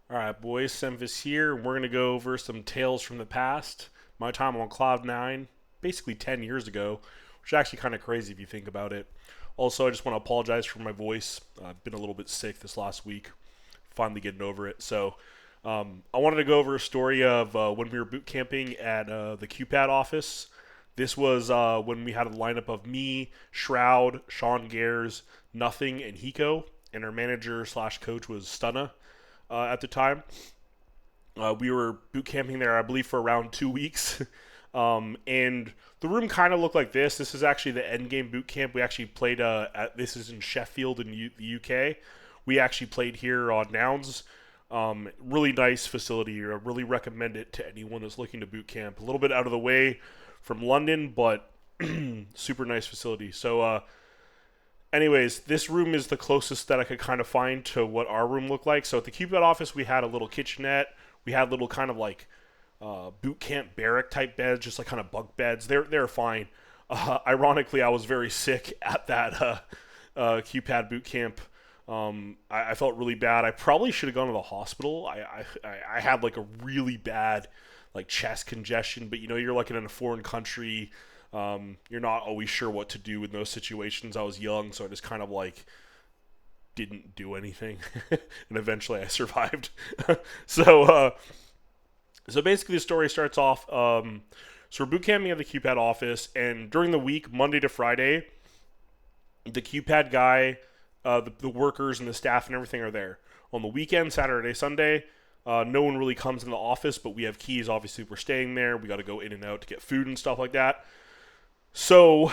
Alright, boys, Semvis here, and we're going to go over some tales from the past. My time on Cloud9, basically 10 years ago, which is actually kind of crazy if you think about it. Also, I just want to apologize for my voice. I've been a little bit sick this last week, finally getting over it. I wanted to go over a story of when we were boot camping at the QPAD office. This was when we had a lineup of me, Shroud, Sean Gares, Nothing, and Hiko, and our manager slash coach was Stunna at the time. We were boot camping there, I believe, for around 2 weeks. And the room kind of looked like this. This is actually the end game boot camp. We actually played, this is in Sheffield in the UK. We actually played here on Nouns. Really nice facility. I really recommend it to anyone that's looking to boot camp. A little bit out of the way from London, but super nice facility. Anyways, this room is the closest that I could kind of find to what our room looked like. So at the Cupid office, we had a little kitchenette. We had little kind of like boot camp barrack type beds, just like kind of bunk beds. They're fine. Ironically, I was very sick at that QPAD boot camp. I felt really bad. I probably should have gone to the hospital. I had like a really bad like chest congestion, but you're like in a foreign country. You're not always sure what to do in those situations. I was young, so I just kind of like didn't do anything, and eventually I survived. so, uh, so basically, the story starts off. So we're boot camping at the QPAD office, and during the week, Monday to Friday, the QPAD guy, the workers and the staff and everything are there. On the weekend, Saturday, Sunday, no one really comes in the office, but we have keys. Obviously, we're staying there. We got to go in and out to get food and stuff like that. So,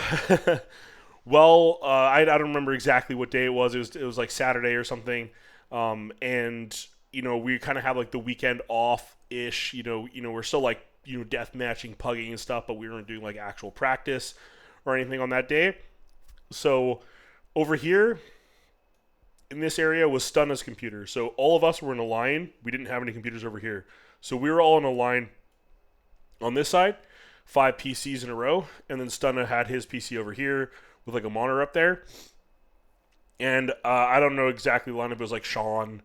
I don't remember exactly what day it was. It was like Saturday or something, and we kind of have like the weekend off ish. We're still like death matching, pugging and stuff, but we weren't doing like actual practice or anything on that day. So over here in this area was Stunna's computer. So all of us were in a line. We didn't have any computers over here, so we were all in a line on this side, 5 PCs in a row, and then Stunna had his PC over here with like a monitor up there. And I don't know exactly the lineup. It was like Sean,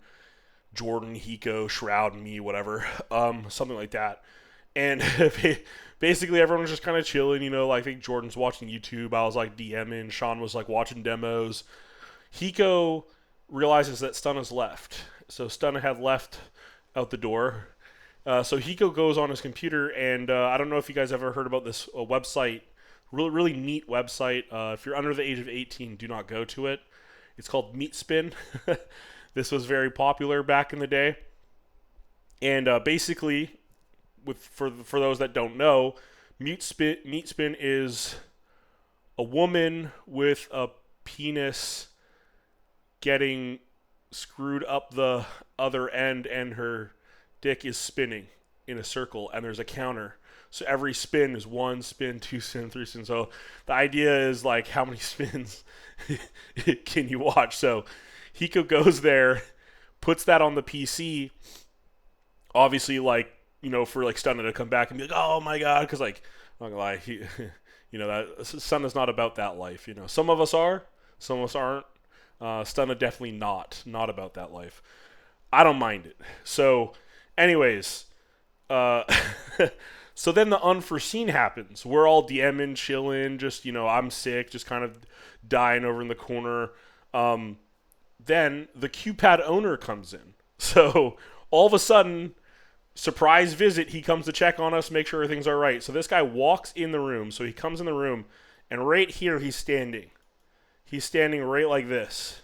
Jordan, Hiko, Shroud, me, whatever, something like that. And basically everyone was just kind of chilling. I think Jordan's watching YouTube. I was like DMing. Sean was like watching demos. Hiko realizes that Stunna's left. So Stunna had left out the door. So Hiko goes on his computer, and I don't know if you guys ever heard about this website. Really, really neat website. If you're under the age of 18, do not go to it. It's called Meatspin. This was very popular back in the day. And basically, for those that don't know, Meatspin is a woman with a penis getting screwed up the other end, and her dick is spinning in a circle, and there's a counter. So every spin is 1 spin, 2 spin, 3 spin. So the idea is like how many spins can you watch? So Hiko goes there, puts that on the PC. Obviously, like for like Stunna to come back and be like, "Oh my god," because like I'm not gonna lie, that Stunna's not about that life. Some of us are, some of us aren't. Stunna definitely not about that life. I don't mind it. So, anyways, uh, so then the unforeseen happens. We're all DMing, chilling, just I'm sick, just kind of dying over in the corner. Then the QPAD owner comes in. So all of a sudden, surprise visit, he comes to check on us, make sure everything's all right. So this guy walks in the room. So he comes in the room, and right here he's standing. He's standing right like this.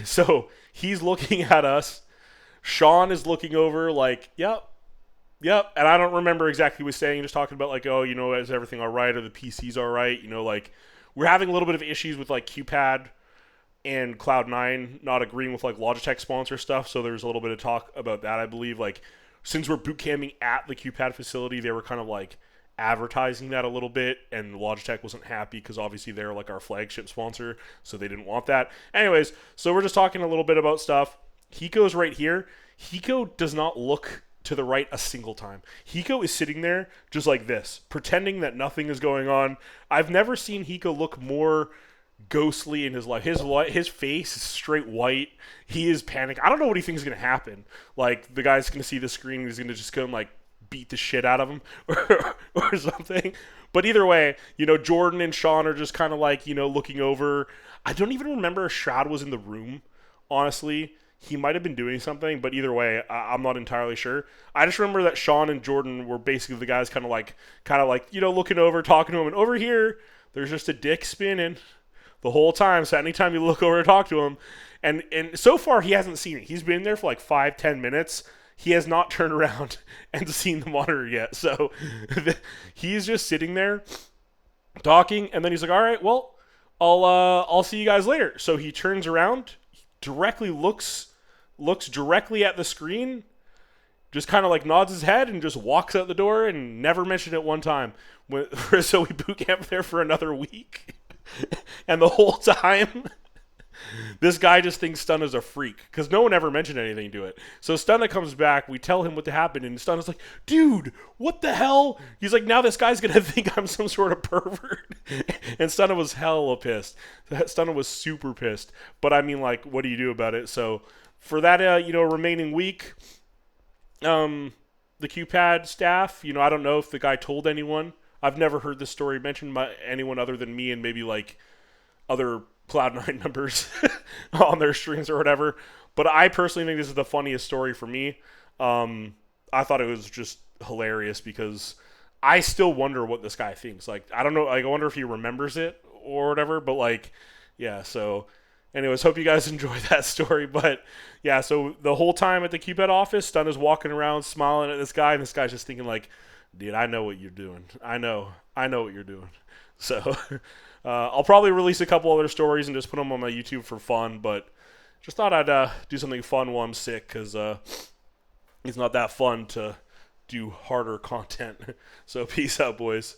So he's looking at us. Sean is looking over like, yep. And I don't remember exactly what he was saying. Just talking about like, oh, is everything all right? Are the PCs all right? Like we're having a little bit of issues with like QPAD and Cloud9 not agreeing with like Logitech sponsor stuff. So there's a little bit of talk about that, I believe. Like since we're boot camping at the QPAD facility, they were kind of like advertising that a little bit, and Logitech wasn't happy because obviously they're like our flagship sponsor, so they didn't want that. Anyways, so we're just talking a little bit about stuff. Hiko's right here. Hiko does not look to the right a single time. Hiko is sitting there just like this, pretending that nothing is going on. I've never seen Hiko look more ghostly in his life. His face is straight white. He is panicked. I don't know what he thinks is gonna happen. Like the guy's gonna see the screen and he's gonna just go and like beat the shit out of him or something. But either way, Jordan and Sean are just kind of like looking over. I don't even remember if Shroud was in the room. Honestly, he might have been doing something, but either way, I'm not entirely sure. I just remember that Sean and Jordan were basically the guys kind of like looking over, talking to him, and over here there's just a dick spinning the whole time. So anytime you look over to talk to him, and so far he hasn't seen it. He's been there for like 5-10 minutes. He has not turned around and seen the monitor yet. So he's just sitting there talking, and then he's like, "All right, well, I'll see you guys later." So he turns around, directly looks directly at the screen, just kind of like nods his head and just walks out the door and never mentioned it one time. So we boot camp there for another week. And the whole time, this guy just thinks Stunna's a freak because no one ever mentioned anything to it. So Stunna comes back, we tell him what happened, and Stunna's like, "Dude, what the hell?" He's like, "Now this guy's gonna think I'm some sort of pervert." And Stunna was hella pissed. Stunna was super pissed. But I mean, like, what do you do about it? So for that, remaining week, the QPad staff, I don't know if the guy told anyone. I've never heard this story mentioned by anyone other than me and maybe like other Cloud9 members on their streams or whatever. But I personally think this is the funniest story for me. I thought it was just hilarious because I still wonder what this guy thinks. Like, I don't know. Like, I wonder if he remembers it or whatever. But like, yeah. So, anyways, hope you guys enjoyed that story. But yeah, so the whole time at the QPad office, Stunna's walking around smiling at this guy, and this guy's just thinking like, "Dude, I know what you're doing. I know what you're doing." So I'll probably release a couple other stories and just put them on my YouTube for fun, but just thought I'd do something fun while I'm sick because it's not that fun to do harder content. So peace out, boys.